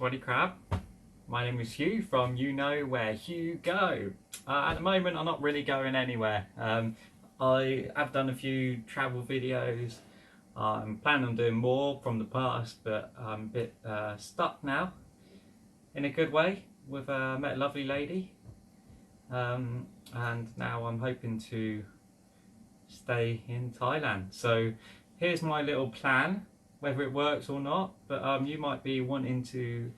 Swaddy Crab. My name is Hugh from You Know Where You Go. At the moment I'm not really going anywhere. I have done a few travel videos. I'm planning on doing more from the past, but I'm a bit stuck now in a good way. With met a lovely lady, and now I'm hoping to stay in Thailand. So here's my little plan, whether it works or not, but you might be wanting to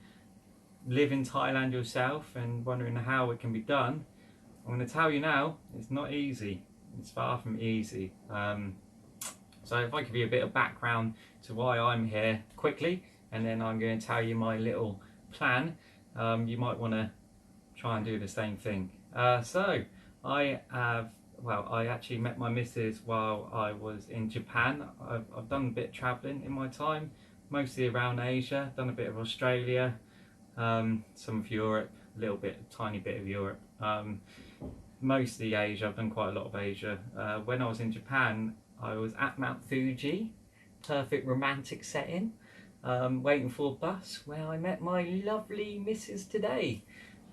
live in Thailand yourself and wondering how it can be done. I'm going to tell you now, it's not easy. It's far from easy. So if I give you a bit of background to why I'm here quickly, and then I'm going to tell you my little plan, you might want to try and do the same thing. So I actually met my missus while I was in Japan. I've done a bit of travelling in my time, mostly around Asia, done a bit of Australia, some of Europe, a little bit, tiny bit of Europe, mostly Asia. I've done quite a lot of Asia. When I was in Japan, I was at Mount Fuji, perfect romantic setting, waiting for a bus where I met my lovely missus today.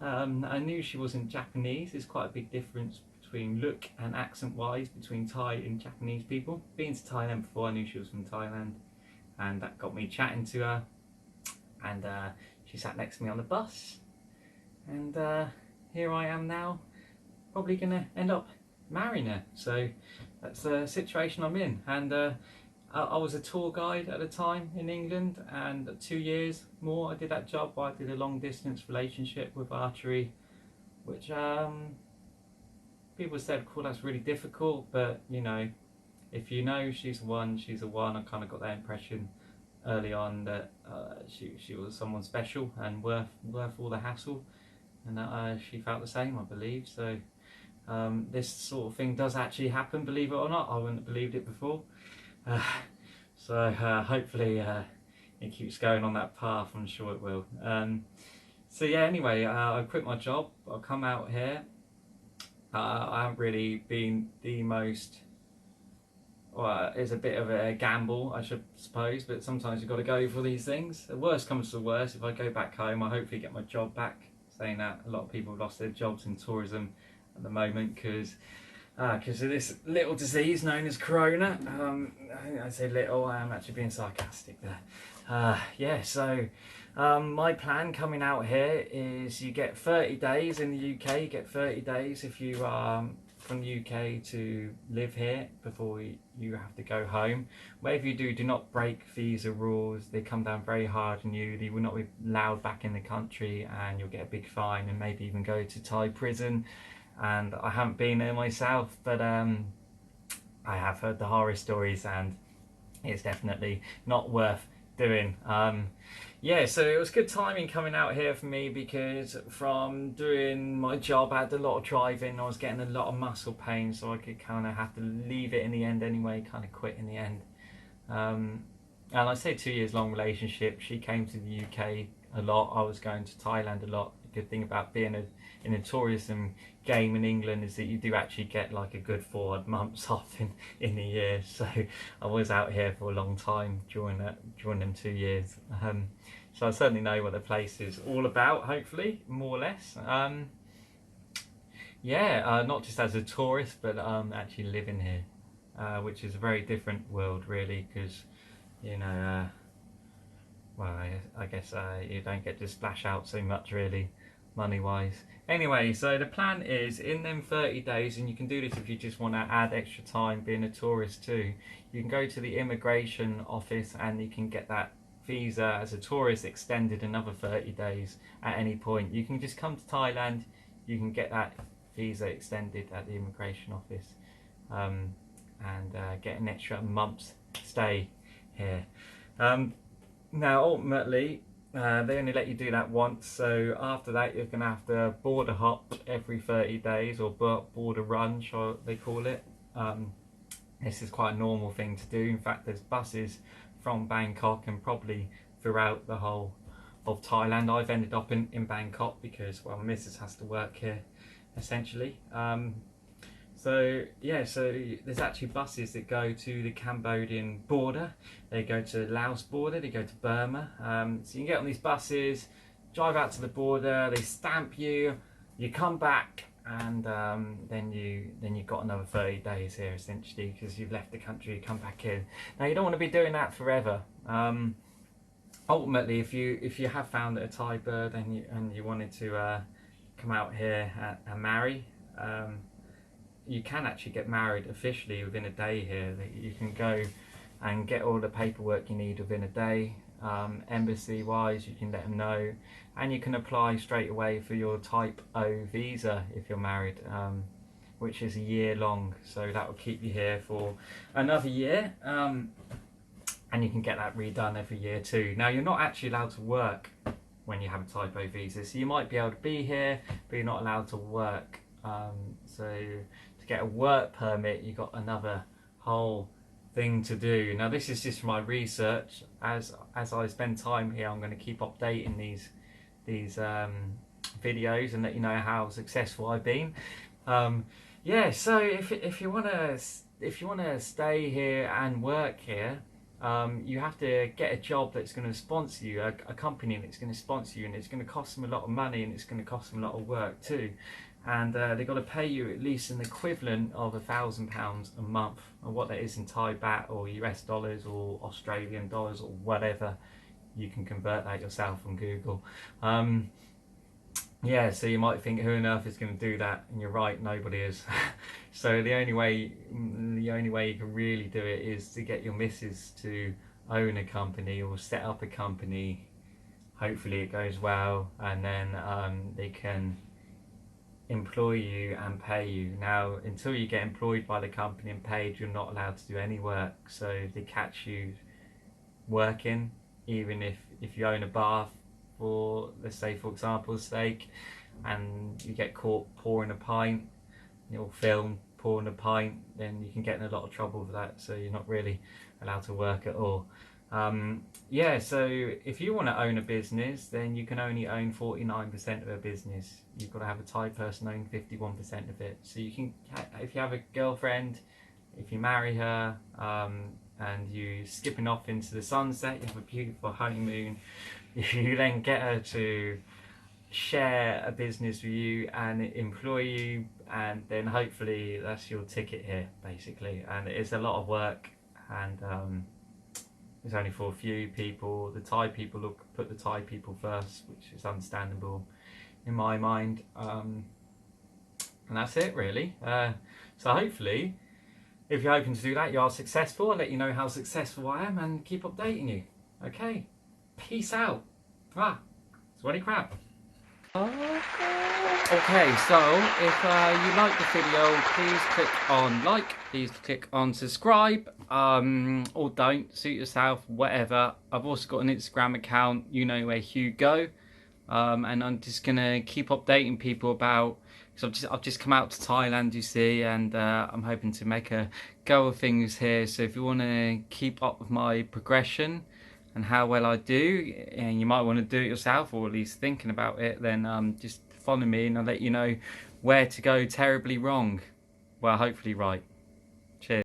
I knew she wasn't Japanese. There's quite a big difference between look and accent wise between Thai and Japanese people. Being to Thailand before, I knew she was from Thailand, and that got me chatting to her, and she sat next to me on the bus, and here I am now, probably gonna end up marrying her. So that's the situation I'm in. And I was a tour guide at the time in England, and 2 years more I did that job. I did a long distance relationship with archery, which people said, cool, that's really difficult, but you know, if you know she's the one, she's the one. I kind of got that impression early on that she was someone special and worth all the hassle, and that she felt the same, I believe. So this sort of thing does actually happen, believe it or not. I wouldn't have believed it before. So hopefully it keeps going on that path. I'm sure it will. So yeah, anyway, I quit my job. I'll come out here. I haven't really been the most, well, it's a bit of a gamble, I should suppose, but sometimes you've got to go for these things. The worst comes to the worst, if I go back home, I hopefully get my job back. Saying that, a lot of people have lost their jobs in tourism at the moment because of this little disease known as corona. I say little, I am actually being sarcastic there. Yeah, so my plan coming out here is you get 30 days in the UK. You get 30 days if you are from the UK to live here before you have to go home. Whatever you do not break visa rules. They come down very hard on you. You will not be allowed back in the country, and you'll get a big fine and maybe even go to Thai prison. And I haven't been there myself, but I have heard the horror stories, and it's definitely not worth doing. Yeah, so it was good timing coming out here for me, because from doing my job I had a lot of driving. I was getting a lot of muscle pain, so I could kind of have to leave it in the end anyway, kind of quit in the end. And I say 2 years long relationship. She came to the UK a lot. I was going to Thailand a lot. The good thing about being in a tourism game in England is that you do actually get like a good 4 odd months off in a year. So I was out here for a long time during them 2 years. So I certainly know what the place is all about, hopefully, more or less. Yeah, not just as a tourist, but actually living here, which is a very different world really, because you know, well, I guess you don't get to splash out so much really, money wise. Anyway, so the plan is in them 30 days, and you can do this if you just want to add extra time being a tourist too. You can go to the immigration office and you can get that visa as a tourist extended another 30 days at any point. You can just come to Thailand, you can get that visa extended at the immigration office, and get an extra month's stay here. Now ultimately they only let you do that once, so after that you're going to have to border hop every 30 days, or border run, they call it. This is quite a normal thing to do. In fact, there's buses from Bangkok and probably throughout the whole of Thailand. I've ended up in Bangkok because, well, my missus has to work here essentially. So yeah, so there's actually buses that go to the Cambodian border, they go to Laos border, they go to Burma. So you can get on these buses, drive out to the border, they stamp you, you come back, and then you've got another 30 days here essentially, because you've left the country, you come back in. Now you don't want to be doing that forever. Ultimately, if you have found a Thai bird and you wanted to come out here and marry. You can actually get married officially within a day here. You can go and get all the paperwork you need within a day. Embassy wise, you can let them know, and you can apply straight away for your Type O Visa if you're married, which is a year long, so that will keep you here for another year, and you can get that redone every year too. Now you're not actually allowed to work when you have a Type O Visa, so you might be able to be here but you're not allowed to work. So to get a work permit, you've got another whole thing to do. Now this is just my research. As I spend time here, I'm going to keep updating these videos and let you know how successful I've been. Yeah, so if you want to stay here and work here, you have to get a job that's going to sponsor you, a company that's going to sponsor you, and it's going to cost them a lot of money, and it's going to cost them a lot of work too. And they've got to pay you at least an equivalent of £1,000 a month, or what that is in Thai baht or US dollars or Australian dollars or whatever. You can convert that yourself on Google. Yeah, so you might think, who on earth is going to do that? And you're right, nobody is. So the only way you can really do it is to get your missus to own a company or set up a company. Hopefully it goes well, and then they can employ you and pay you. Now, until you get employed by the company and paid, you're not allowed to do any work. So if they catch you working, even if you own a bar, for, let's say for example's sake, and you get caught pouring a pint, you'll film pouring a pint, then you can get in a lot of trouble for that, so you're not really allowed to work at all. Yeah, so if you want to own a business, then you can only own 49% of a business. You've got to have a Thai person own 51% of it. So you can, if you have a girlfriend, if you marry her, and you skipping off into the sunset, you have a beautiful honeymoon, you then get her to share a business with you and employ you, and then hopefully that's your ticket here basically. And it's a lot of work, and it's only for a few people. The Thai people put the Thai people first, which is understandable in my mind, and that's it really. So hopefully, if you're hoping to do that, you are successful. I'll let you know how successful I am and keep updating you. Okay, peace out. Sweaty crap. Okay, so if you like the video, please click on like, please click on subscribe, or don't, suit yourself, whatever. I've also got an Instagram account, you know where you go, and I'm just gonna keep updating people about, because I've just come out to Thailand, you see, and I'm hoping to make a go of things here. So if you want to keep up with my progression and how well I do, and you might want to do it yourself, or at least thinking about it, then just follow me and I'll let you know where to go terribly wrong. Well, hopefully right.